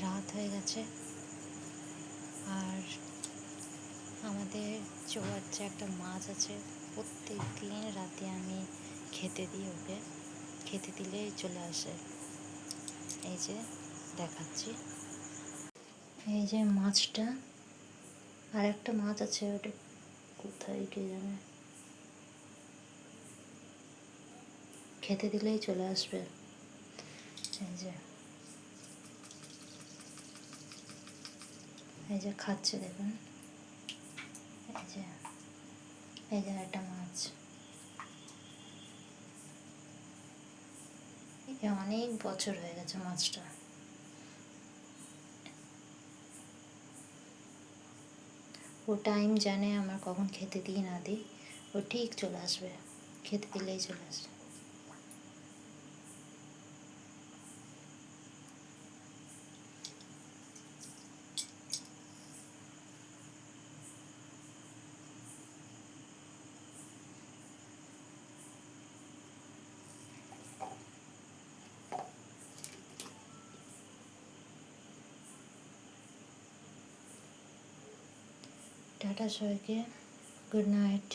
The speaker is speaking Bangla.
রাত হয়ে গেছে। আর আমাদের চৌবাচ্চা একটা মাছ আছে, প্রত্যেক দিন রাতে আমি খেতে দিই ওকে, খেতে দিলেই চলে আসে। এই যে দেখাচ্ছি, এই যে মাছটা। আর একটা মাছ আছে, ওটা কোথায় কে জানে, খেতে দিলেই চলে আসবে। এই যে খাচ্ছে, দেখুন। এই যে একটা মাছ, অনেক বছর হয়ে গেছে মাছটা। ও টাইম জানে আমার কখন খেতে দিই না দিই, ও ঠিক চলে আসবে, খেতে দিলেই চলে আসবে। টাটা সবাইকে, গুড নাইট।